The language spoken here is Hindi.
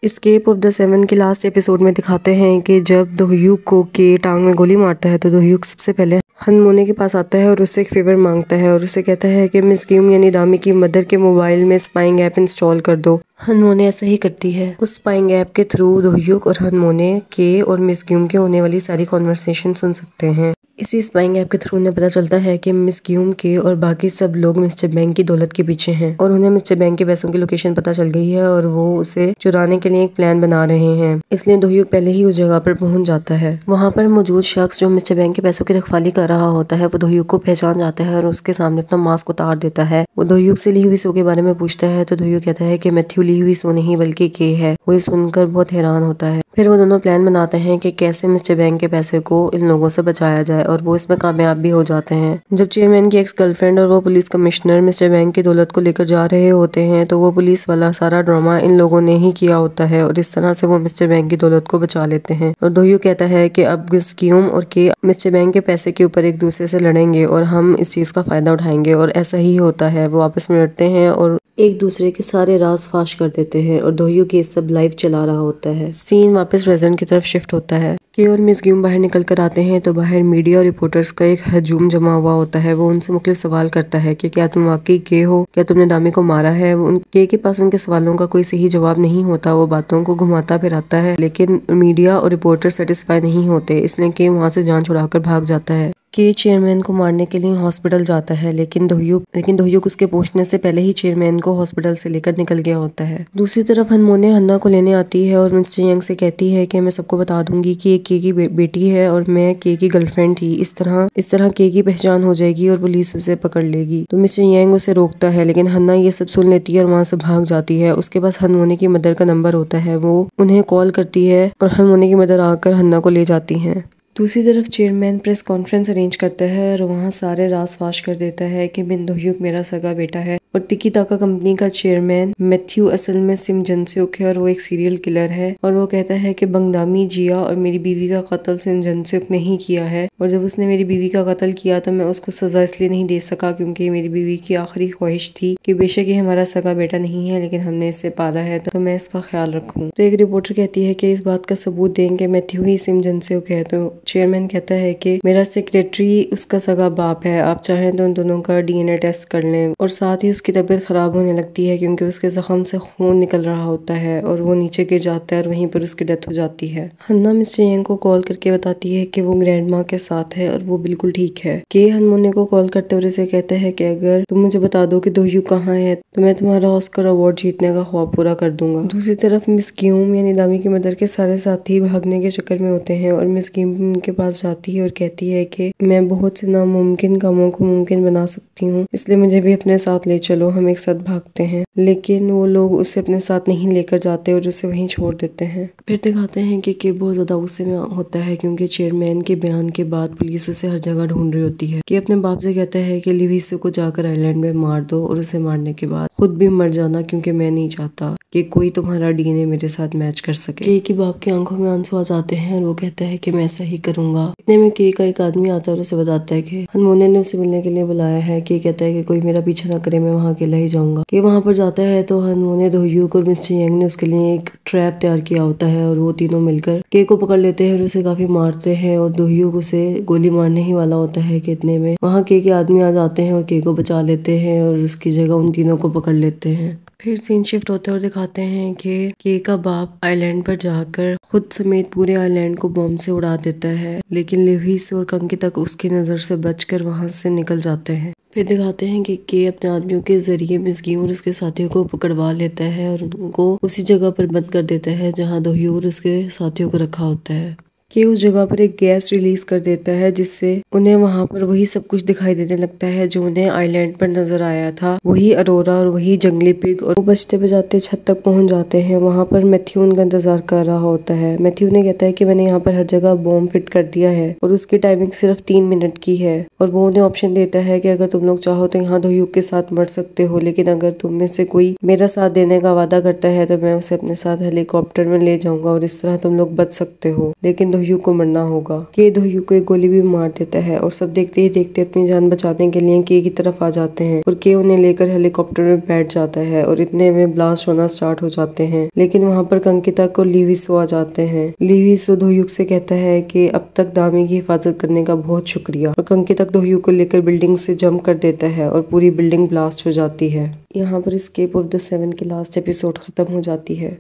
एस्केप ऑफ द सेवन के लास्ट एपिसोड में दिखाते हैं कि जब दोहयूक को के टांग में गोली मारता है तो दोहयूक सबसे पहले हनमोने के पास आता है और उससे एक फेवर मांगता है और उसे कहता है कि मिस ग्यूम यानी दामी की मदर के मोबाइल में स्पाइंग ऐप इंस्टॉल कर दो। हनमोने ऐसा ही करती है। उस स्पाइंग ऐप के थ्रू दोहयूक और हनमोने के और मिस ग्यूम के होने वाली सारी कॉन्वर्सेशन सुन सकते हैं। इसी स्पाइंग ऐप के थ्रू उन्हें पता चलता है कि मिस ग्यूम के और बाकी सब लोग मिस्टर बैंक की दौलत के पीछे हैं और उन्हें मिस्टर बैंक के पैसों की लोकेशन पता चल गई है और वो उसे चुराने के लिए एक प्लान बना रहे हैं। इसलिए दोहयूक पहले ही उस जगह पर पहुंच जाता है। वहां पर मौजूद शख्स जो मिस्टर बैंक के पैसों की रखवाली कर रहा होता है वो दोहयूक को पहचान जाता है और उसके सामने अपना मास्क उतार देता है। वो दोहयूक से ली हुई सो के बारे में पूछता है तो दोहयूक कहता है कि मैथ्यू ली हुई सो नहीं बल्कि के है। वो ये सुनकर बहुत हैरान होता है। फिर वो दोनों प्लान बनाते हैं कि कैसे मिस्टर बैंक के पैसे को इन लोगों से बचाया जाए और वो इसमें कामयाब भी हो जाते हैं। जब चेयरमैन की एक्स गर्लफ्रेंड और वो पुलिस कमिश्नर मिस्टर बैंक की दौलत को लेकर जा रहे होते हैं तो वो पुलिस वाला सारा ड्रामा इन लोगों ने ही किया होता है और इस तरह से वो मिस्टर बैंक की दौलत को बचा लेते हैं। और दोहयूक कहता है कि अब मिस ग्यूम और के मिस्टर बैंक के पैसे के ऊपर एक दूसरे से लड़ेंगे और हम इस चीज का फायदा उठाएंगे और ऐसा ही होता है। वो आपस में लड़ते हैं और एक दूसरे के सारे राज फाश कर देते हैं और दोहयूक ये सब लाइव चला रहा होता है। सीन वापस प्रेजेंट की तरफ शिफ्ट होता है। के और मिस ग्यूम बाहर निकल कर आते हैं तो बाहर मीडिया और रिपोर्टर्स का एक हजूम जमा हुआ होता है। वो उनसे मुख्तलिफ सवाल करता है कि क्या तुम वाकई के हो, क्या तुमने दामी को मारा है। के पास उनके सवालों का कोई सही जवाब नहीं होता। वो बातों को घुमाता फिराता है लेकिन मीडिया और रिपोर्टर सेटिस्फाई नहीं होते, इसलिए के वहाँ से जान छुड़ाकर भाग जाता है। के चेयरमैन को मारने के लिए हॉस्पिटल जाता है लेकिन दोहयूक उसके पहुंचने से पहले ही चेयरमैन को हॉस्पिटल से लेकर निकल गया होता है। दूसरी तरफ हनमोने हन्ना को लेने आती है और मिस्टर यंग से कहती है कि मैं सबको बता दूंगी कि ये के की बेटी है और मैं के की गर्लफ्रेंड थी। इस तरह के की पहचान हो जाएगी और पुलिस उसे पकड़ लेगी। तो मिस्टर यंग उसे रोकता है लेकिन हन्ना ये सब सुन लेती है और वहाँ से भाग जाती है। उसके पास हनमोने की मदर का नंबर होता है। वो उन्हें कॉल करती है और हनमोने की मदर आकर हन्ना को ले जाती है। दूसरी तरफ चेयरमैन प्रेस कॉन्फ्रेंस अरेंज करता है और वहाँ सारे राज फाश कर देता है कि बिन दोहयूक मेरा सगा बेटा है और टिकी ताका कंपनी का चेयरमैन मैथ्यू असल में सिम जनस्यूक है और वो एक सीरियल किलर है। और वो कहता है कि बंगदामी जिया और मेरी बीवी का कत्ल सिम जनस्यूक ने ही किया है और जब उसने मेरी बीवी का कत्ल किया तो मैं उसको सजा इसलिए नहीं दे सका क्योंकि मेरी बीवी की आखिरी ख्वाहिश थी कि बेशक ये हमारा सगा बेटा नहीं है लेकिन हमने इसे पाला है तो मैं इसका ख्याल रखूँ। तो एक रिपोर्टर कहती है कि इस बात का सबूत देंगे मैथ्यू ही सिम जनस्यूक है। तो चेयरमैन कहता है कि मेरा सेक्रेटरी उसका सगा बाप है, आप चाहें तो उन दोनों का डीएनए टेस्ट कर लें। और साथ ही उसकी तबीयत खराब होने लगती है क्योंकि उसके जख्म से खून निकल रहा होता है और वो नीचे गिर जाता है और वहीं पर उसकी डेथ हो जाती है। हन्ना मिस्टर यंग को कॉल करके बताती है कि वो ग्रैंड माँ के साथ है और वो बिल्कुल ठीक है। के हनमोने को कॉल करते हुए उसे कहता है कि अगर तुम मुझे बता दो कि दोहयूक कहाँ है तो मैं तुम्हारा ऑस्कर अवार्ड जीतने का ख्वाब पूरा कर दूंगा। दूसरी तरफ मिस ग्यूम यानी दामी की मदर के सारे साथी भागने के चक्कर में होते हैं और मिस ग्यूम के पास जाती है और कहती है कि मैं बहुत से नामुमकिन कामों को मुमकिन बना सकती हूँ, इसलिए मुझे भी अपने साथ ले चलो, हम एक साथ भागते हैं। लेकिन वो लोग उसे अपने साथ नहीं लेकर जाते और उसे वहीं छोड़ देते हैं। फिर दिखाते हैं कि बहुत ज्यादा गुस्से में होता है क्योंकि चेयरमैन के बयान के बाद पुलिस उसे हर जगह ढूंढ रही होती है। कि अपने बाप से कहता है कि लिविसो को जाकर आइलैंड में मार दो और उसे मारने के बाद खुद भी मर जाना क्योंकि मैं नहीं चाहता कि कोई तुम्हारा डीएनए मेरे साथ मैच कर सके। के बाप की आंखों में आंसू आ जाते हैं और वो कहता है कि मैं ऐसा ही करूंगा। इतने में के का एक आदमी आता है और उसे बताता है कि हनमोने ने उसे मिलने के लिए बुलाया है। के कहता है कि कोई मेरा पीछा ना करे, मैं वहाँ अकेला ही जाऊंगा। के वहाँ पर जाता है तो हनमोने, दोहयूक और मिस्टर यंग ने उसके लिए एक ट्रैप तैयार किया होता है और वो तीनों मिलकर के को पकड़ लेते हैं और उसे काफी मारते हैं और दोहयूक उसे गोली मारने ही वाला होता है कि इतने में वहाँ के आदमी आ जाते हैं और के को बचा लेते हैं और उसकी जगह उन तीनों को पकड़ लेते हैं। फिर सीन शिफ्ट होते हैं और दिखाते हैं कि के का बाप आइलैंड पर जाकर खुद समेत पूरे आइलैंड को बम से उड़ा देता है लेकिन लिविस और कंकी तक उसकी नजर से बचकर वहां से निकल जाते हैं। फिर दिखाते हैं कि के अपने आदमियों के जरिए मिस ग्यूम और उसके साथियों को पकड़वा लेता है और उनको उसी जगह पर बंद कर देता है जहाँ दोहयूक और उसके साथियों को रखा होता है। कि उस जगह पर एक गैस रिलीज कर देता है जिससे उन्हें वहां पर वही सब कुछ दिखाई देने लगता है जो उन्हें आइलैंड पर नजर आया था, वही अरोरा और वही जंगली पिग। और वो बचते बजाते छत तक पहुंच जाते हैं। वहां पर मैथ्यू उनका इंतजार कर रहा होता है। मैथ्यू ने कहता है कि मैंने यहाँ पर हर जगह बॉम्ब फिट कर दिया है और उसकी टाइमिंग सिर्फ 3 मिनट की है और वो उन्हें ऑप्शन देता है कि अगर तुम लोग चाहो तो यहाँ दोहयूक के साथ मर सकते हो, लेकिन अगर तुम में से कोई मेरा साथ देने का वादा करता है तो मैं उसे अपने साथ हेलीकॉप्टर में ले जाऊंगा और इस तरह तुम लोग बच सकते हो। लेकिन दोह्यू को मरना होगा। के दोह्यू को एक गोली भी मार देता है और सब देखते ही देखते अपनी जान बचाने के लिए के की तरफ आ जाते हैं और के उन्हें लेकर हेलीकॉप्टर में बैठ जाता है और इतने में ब्लास्ट होना स्टार्ट हो जाते हैं। लेकिन वहाँ पर कंकिता और लीविसो आ जाते हैं। लीविसो दोह्यू से कहता है कि अब तक दामी की हिफाजत करने का बहुत शुक्रिया और कंकिता दोह्यू को लेकर बिल्डिंग से जंप कर देता है और पूरी बिल्डिंग ब्लास्ट हो जाती है। यहाँ पर एस्केप ऑफ द सेवन की लास्ट एपिसोड खत्म हो जाती है।